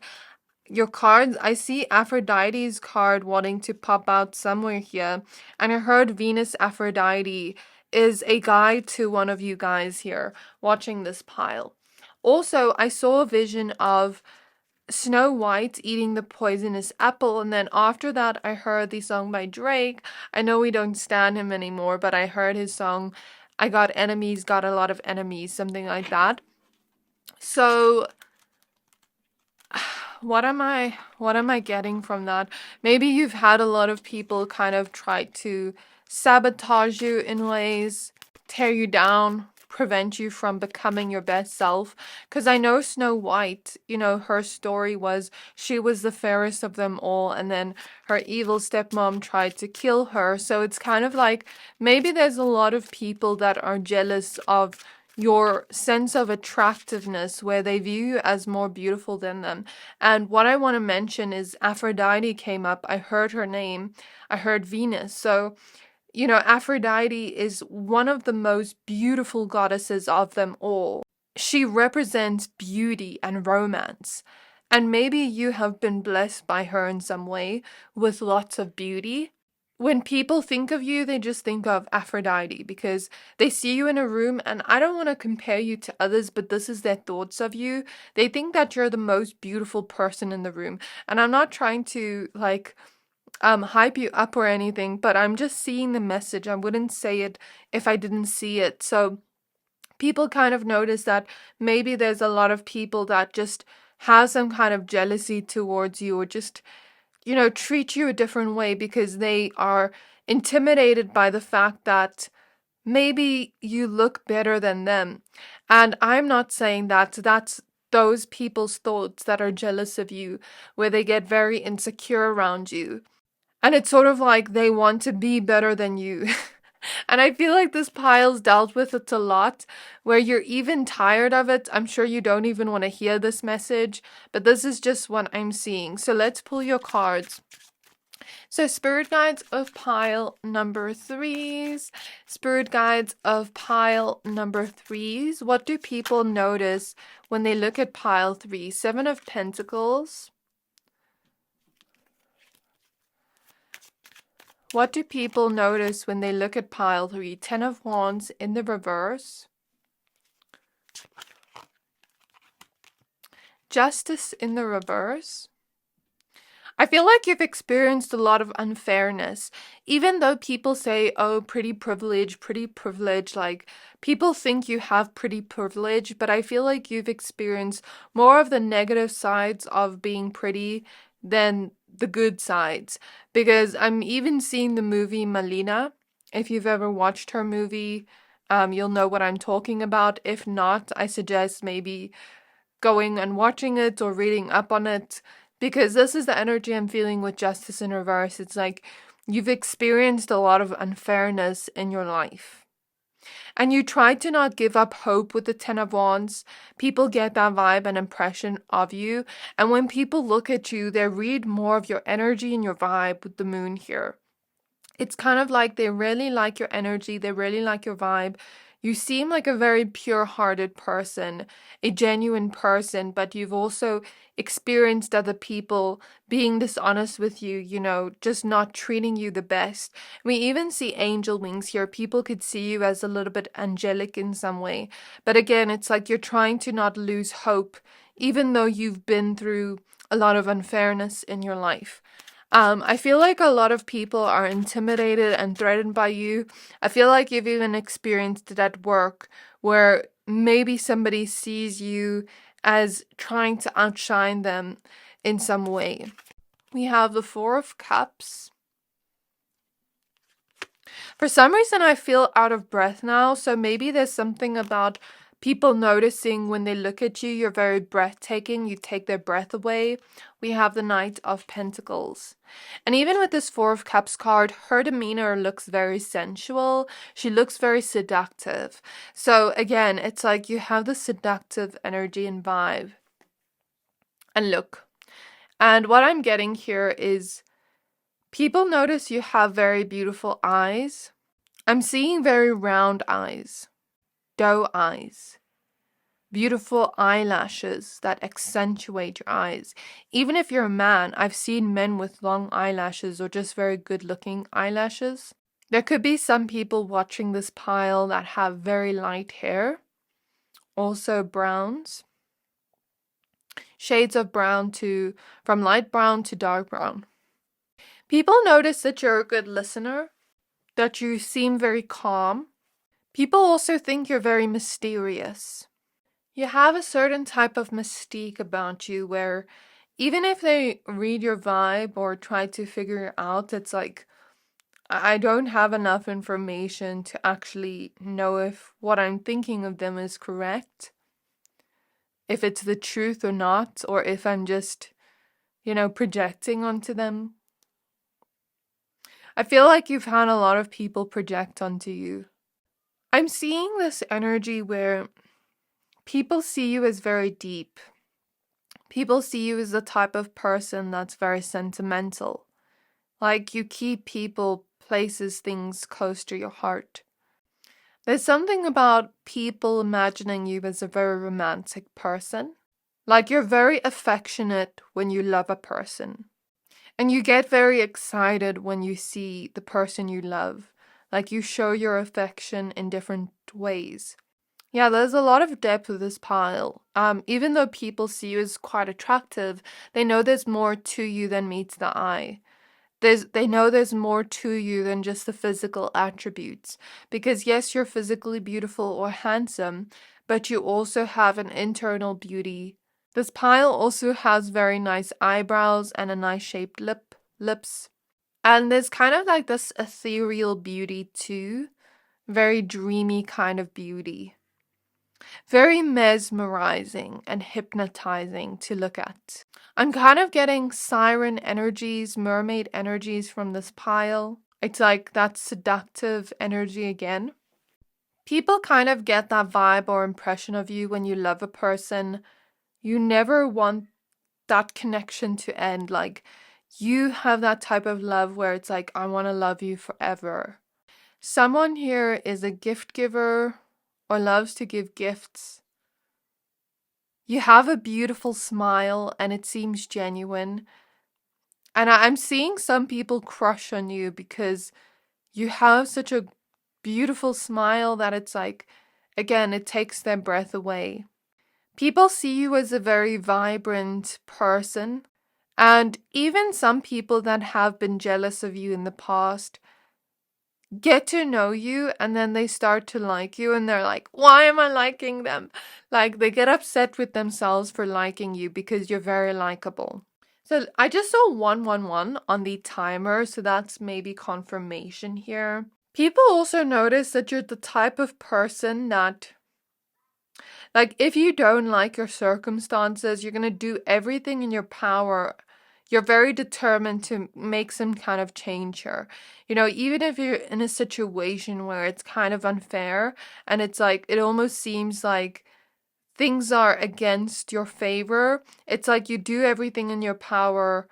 I see Aphrodite's card wanting to pop out somewhere here. And I heard Venus Aphrodite is a guide to one of you guys here watching this pile. Also, I saw a vision of Snow White eating the poisonous apple, and then after that I heard the song by Drake. I know we don't stand him anymore, but I heard his song, I got enemies, got a lot of enemies, something like that. So what am I getting from that? Maybe you've had a lot of people kind of try to sabotage you in ways, tear you down, prevent you from becoming your best self. Because I know Snow White, her story was she was the fairest of them all, and then her evil stepmom tried to kill her. So it's kind of like maybe there's a lot of people that are jealous of your sense of attractiveness where they view you as more beautiful than them. And what I want to mention is Aphrodite came up. I heard her name. I heard Venus. So, Aphrodite is one of the most beautiful goddesses of them all. She represents beauty and romance. And maybe you have been blessed by her in some way with lots of beauty. When people think of you, they just think of Aphrodite because they see you in a room, and I don't want to compare you to others, but this is their thoughts of you. They think that you're the most beautiful person in the room. And I'm not trying to hype you up or anything, but I'm just seeing the message. I wouldn't say it if I didn't see it. So people kind of notice that maybe there's a lot of people that just have some kind of jealousy towards you, or just treat you a different way because they are intimidated by the fact that maybe you look better than them. And I'm not saying that that's those people's thoughts that are jealous of you, where they get very insecure around you. And it's sort of like they want to be better than you. And I feel like this pile's dealt with it a lot, where you're even tired of it. I'm sure you don't even want to hear this message, but this is just what I'm seeing. So let's pull your cards. So spirit guides of pile number 3s. Spirit guides of pile number 3s. What do people notice when they look at pile 3? 7 of Pentacles. What do people notice when they look at pile 3? 10 of Wands in the reverse. Justice in the reverse. I feel like you've experienced a lot of unfairness. Even though people say, oh, pretty privilege, like people think you have pretty privilege, but I feel like you've experienced more of the negative sides of being pretty than the good sides. Because I'm even seeing the movie Malina. If you've ever watched her movie, you'll know what I'm talking about. If not, I suggest maybe going and watching it or reading up on it, because this is the energy I'm feeling with Justice in reverse. It's like you've experienced a lot of unfairness in your life. And you try to not give up hope with the 10 of Wands. People get that vibe and impression of you. And when people look at you, they read more of your energy and your vibe with the moon here. It's kind of like they really like your energy. They really like your vibe. You seem like a very pure-hearted person, a genuine person, but you've also experienced other people being dishonest with you, just not treating you the best. We even see angel wings here. People could see you as a little bit angelic in some way. But again, it's like you're trying to not lose hope, even though you've been through a lot of unfairness in your life. I feel like a lot of people are intimidated and threatened by you. I feel like you've even experienced it at work, where maybe somebody sees you as trying to outshine them in some way. We have the 4 of Cups. For some reason, I feel out of breath now, so maybe there's something about people noticing when they look at you, you're very breathtaking, you take their breath away. We have the Knight of Pentacles. And even with this 4 of Cups card, her demeanor looks very sensual. She looks very seductive. So again, it's like you have the seductive energy and vibe. And look. And what I'm getting here is people notice you have very beautiful eyes. I'm seeing very round eyes. Doe eyes, beautiful eyelashes that accentuate your eyes. Even if you're a man, I've seen men with long eyelashes or just very good looking eyelashes. There could be some people watching this pile that have very light hair, also browns, shades of brown from light brown to dark brown. People notice that you're a good listener, that you seem very calm. People also think you're very mysterious. You have a certain type of mystique about you where even if they read your vibe or try to figure it out, it's like, I don't have enough information to actually know if what I'm thinking of them is correct, if it's the truth or not, or if I'm just, projecting onto them. I feel like you've had a lot of people project onto you. I'm seeing this energy where people see you as very deep. People see you as the type of person that's very sentimental. Like you keep people, places, things close to your heart. There's something about people imagining you as a very romantic person. Like you're very affectionate when you love a person. And you get very excited when you see the person you love. Like you show your affection in different ways. Yeah, there's a lot of depth with this pile. Even though people see you as quite attractive, they know there's more to you than meets the eye. They know there's more to you than just the physical attributes. Because yes, you're physically beautiful or handsome, but you also have an internal beauty. This pile also has very nice eyebrows and a nice shaped lips. And there's kind of like this ethereal beauty too. Very dreamy kind of beauty. Very mesmerizing and hypnotizing to look at. I'm kind of getting siren energies, mermaid energies from this pile. It's like that seductive energy again. People kind of get that vibe or impression of you when you love a person. You never want that connection to end. Like, you have that type of love where it's like, I want to love you forever. Someone here is a gift giver or loves to give gifts. You have a beautiful smile and it seems genuine. And I'm seeing some people crush on you because you have such a beautiful smile that it's like, again, it takes their breath away. People see you as a very vibrant person. And even some people that have been jealous of you in the past get to know you and then they start to like you and they're like, why am I liking them? Like they get upset with themselves for liking you because you're very likable. So I just saw 111 on the timer, so that's maybe confirmation here. People also notice that you're the type of person that, like, if you don't like your circumstances, you're going to do everything in your power. You're very determined to make some kind of change here. You know, even if you're in a situation where it's kind of unfair and it's like, it almost seems like things are against your favor, it's like you do everything in your power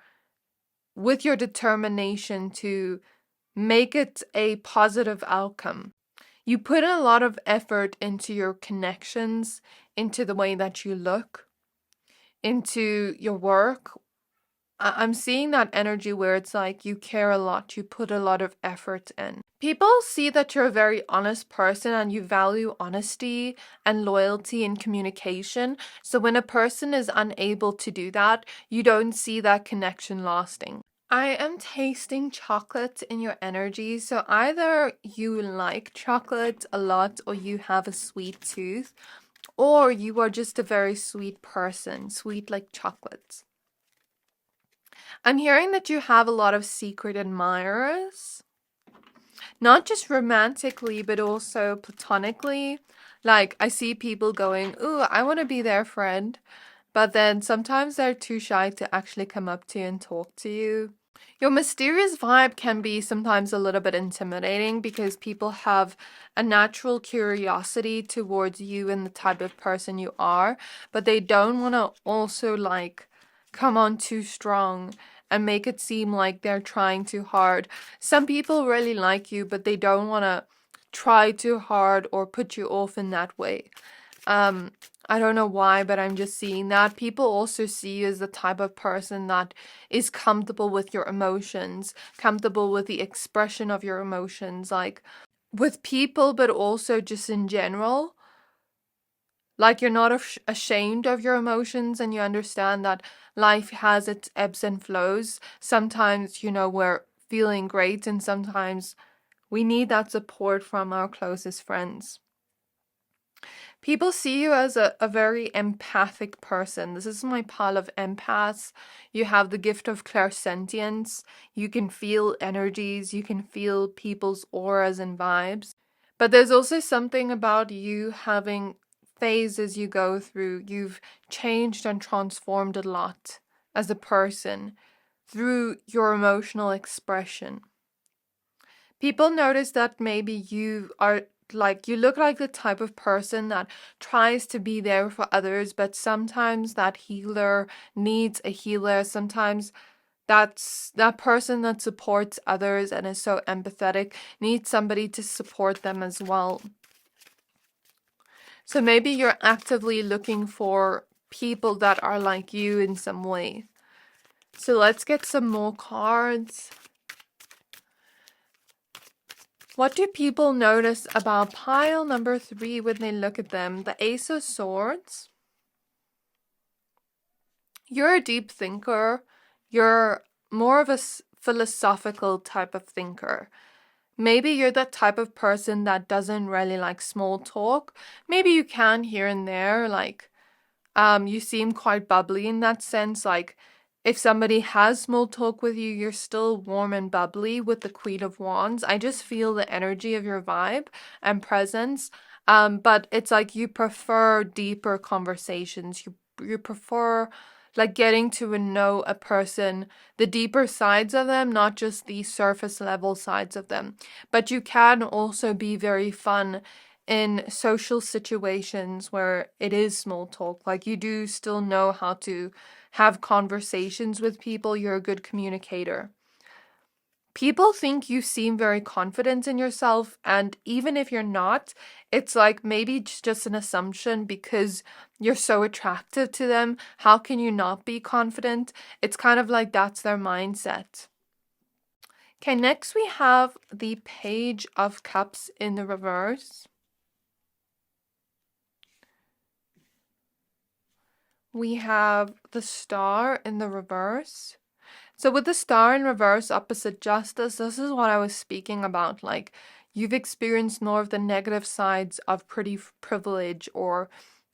with your determination to make it a positive outcome. You put a lot of effort into your connections, into the way that you look, into your work. I'm seeing that energy where it's like you care a lot, you put a lot of effort in. People see that you're a very honest person and you value honesty and loyalty in communication. So when a person is unable to do that, you don't see that connection lasting. I am tasting chocolate in your energy. So either you like chocolate a lot or you have a sweet tooth, or you are just a very sweet person, sweet like chocolate. I'm hearing that you have a lot of secret admirers. Not just romantically, but also platonically. Like, I see people going, ooh, I want to be their friend. But then sometimes they're too shy to actually come up to you and talk to you. Your mysterious vibe can be sometimes a little bit intimidating because people have a natural curiosity towards you and the type of person you are, but they don't want to also like come on too strong and make it seem like they're trying too hard. Some people really like you, but they don't want to try too hard or put you off in that way. I don't know why, but I'm just seeing that. People also see you as the type of person that is comfortable with your emotions, comfortable with the expression of your emotions, like with people, but also just in general. Like you're not ashamed of your emotions and you understand that life has its ebbs and flows. Sometimes, you know, we're feeling great and sometimes we need that support from our closest friends. People see you as a very empathic person. This is my pile of empaths. You have the gift of clairsentience. You can feel energies. You can feel people's auras and vibes. But there's also something about you having phases you go through. You've changed and transformed a lot as a person through your emotional expression. People notice that maybe you are like, you look like the type of person that tries to be there for others, but sometimes that healer needs a healer. Sometimes that's that person that supports others and is so empathetic needs somebody to support them as well. So maybe you're actively looking for people that are like you in some way. So let's get some more cards. What do people notice about pile number 3 when they look at them? The Ace of Swords. You're a deep thinker. You're more of a philosophical type of thinker. Maybe you're that type of person that doesn't really like small talk. Maybe you can here and there, like, you seem quite bubbly in that sense. Like, if somebody has small talk with you, you're still warm and bubbly with the Queen of Wands. I just feel the energy of your vibe and presence. But it's like you prefer deeper conversations. You prefer like getting to know a person, the deeper sides of them, not just the surface level sides of them. But you can also be very fun in social situations where it is small talk. Like, you do still know how to have conversations with people. You're a good communicator. People think you seem very confident in yourself, and even if you're not, it's like maybe it's just an assumption because you're so attractive to them. How can you not be confident? It's kind of like that's their mindset. Okay, next we have the Page of Cups in the reverse. We have the Star in the reverse. So with the Star in reverse opposite Justice, this is what I was speaking about. Like, you've experienced more of the negative sides of pretty privilege, or,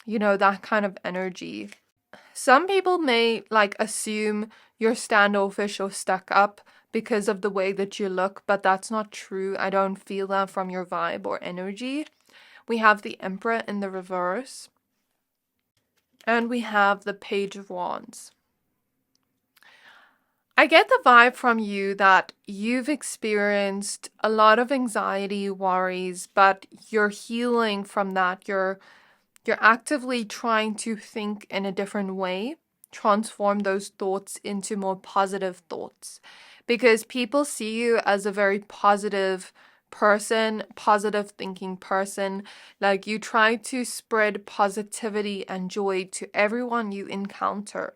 you know, that kind of energy. Some people may like assume you're standoffish or stuck up because of the way that you look, but that's not true. I don't feel that from your vibe or energy. We have the Emperor in the reverse. And we have the Page of Wands. I get the vibe from you that you've experienced a lot of anxiety, worries, but you're healing from that. You're actively trying to think in a different way, transform those thoughts into more positive thoughts. Because people see you as a very positive person, positive thinking person. Like, you try to spread positivity and joy to everyone you encounter.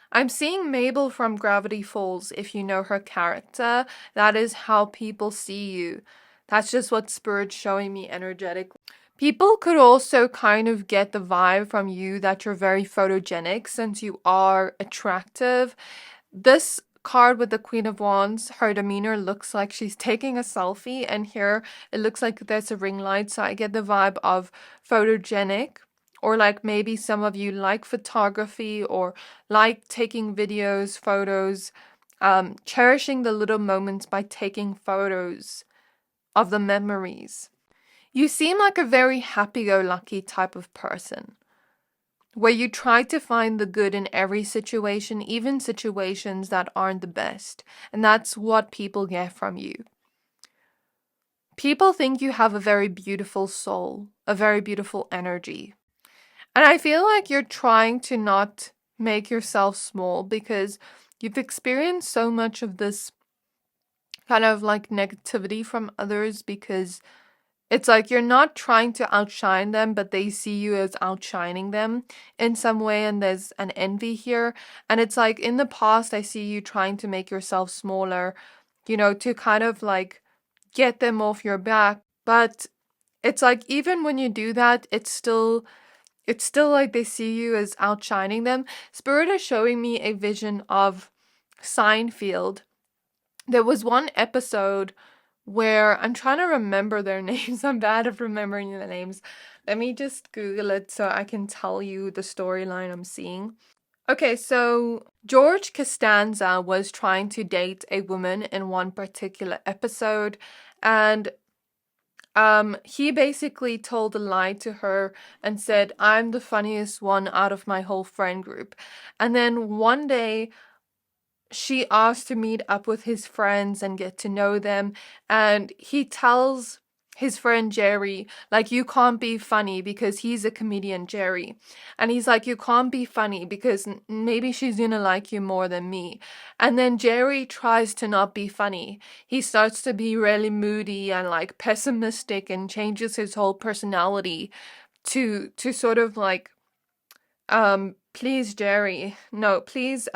I'm seeing Mabel from Gravity Falls. If you know her character, that is how people see you. That's just what Spirit's showing me energetically. People could also kind of get the vibe from you that you're very photogenic since you are attractive. This card with the Queen of Wands, her demeanor looks like she's taking a selfie, and here it looks like there's a ring light, so I get the vibe of photogenic. Or like maybe some of you like photography or like taking videos, photos, cherishing the little moments by taking photos of the memories. You seem like a very happy-go-lucky type of person, where you try to find the good in every situation, even situations that aren't the best. And that's what people get from you. People think you have a very beautiful soul, a very beautiful energy. And I feel like you're trying to not make yourself small because you've experienced so much of this kind of like negativity from others, because it's like you're not trying to outshine them, but they see you as outshining them in some way, and there's an envy here. And it's like in the past, I see you trying to make yourself smaller, you know, to kind of like get them off your back. But it's like even when you do that, it's still like they see you as outshining them. Spirit is showing me a vision of Seinfeld. There was one episode where I'm trying to remember their names. I'm bad at remembering the names. Let me just Google it so I can tell you the storyline I'm seeing. Okay, so George Costanza was trying to date a woman in one particular episode, and he basically told a lie to her and said, I'm the funniest one out of my whole friend group. And then one day she asked to meet up with his friends and get to know them. And he tells his friend Jerry, like, you can't be funny, because he's a comedian, Jerry. And he's like, you can't be funny because maybe she's gonna like you more than me. And then Jerry tries to not be funny. He starts to be really moody and like pessimistic and changes his whole personality to sort of like please Jerry. No, please,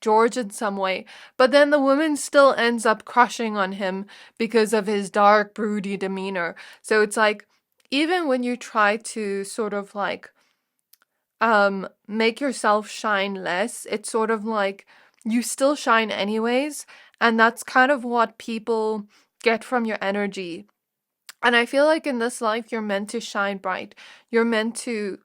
George in some way. But then the woman still ends up crushing on him because of his dark, broody demeanor. So it's like, even when you try to sort of like, make yourself shine less, it's sort of like you still shine anyways. And that's kind of what people get from your energy. And I feel like in this life, you're meant to shine bright. You're meant to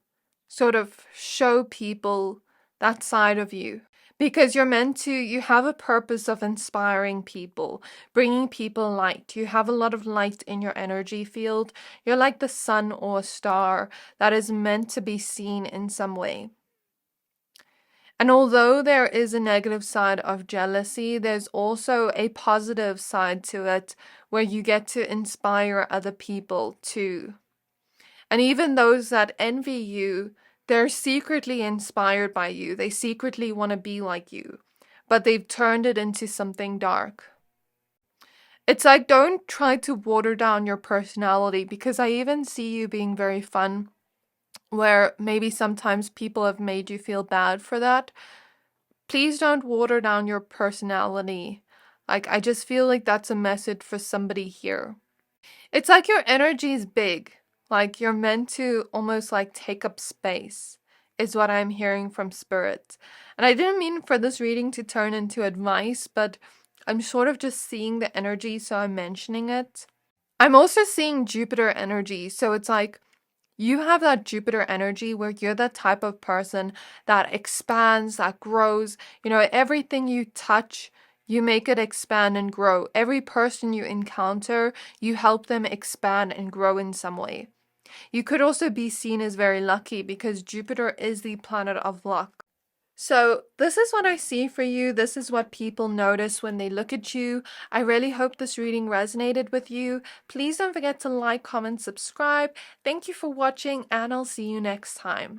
sort of show people that side of you. Because you have a purpose of inspiring people, bringing people light. You have a lot of light in your energy field. You're like the sun or a star that is meant to be seen in some way. And although there is a negative side of jealousy, there's also a positive side to it where you get to inspire other people too. And even those that envy you, they're secretly inspired by you. They secretly want to be like you, but they've turned it into something dark. It's like, don't try to water down your personality, because I even see you being very fun, where maybe sometimes people have made you feel bad for that. Please don't water down your personality. Like, I just feel like that's a message for somebody here. It's like your energy is big. Like, you're meant to almost like take up space, is what I'm hearing from spirit. And I didn't mean for this reading to turn into advice, but I'm sort of just seeing the energy, so I'm mentioning it. I'm also seeing Jupiter energy, so it's like you have that Jupiter energy where you're the type of person that expands, that grows. You know, everything you touch, you make it expand and grow. Every person you encounter, you help them expand and grow in some way. You could also be seen as very lucky because Jupiter is the planet of luck. So this is what I see for you. This is what people notice when they look at you. I really hope this reading resonated with you. Please don't forget to like, comment, subscribe. Thank you for watching, and I'll see you next time.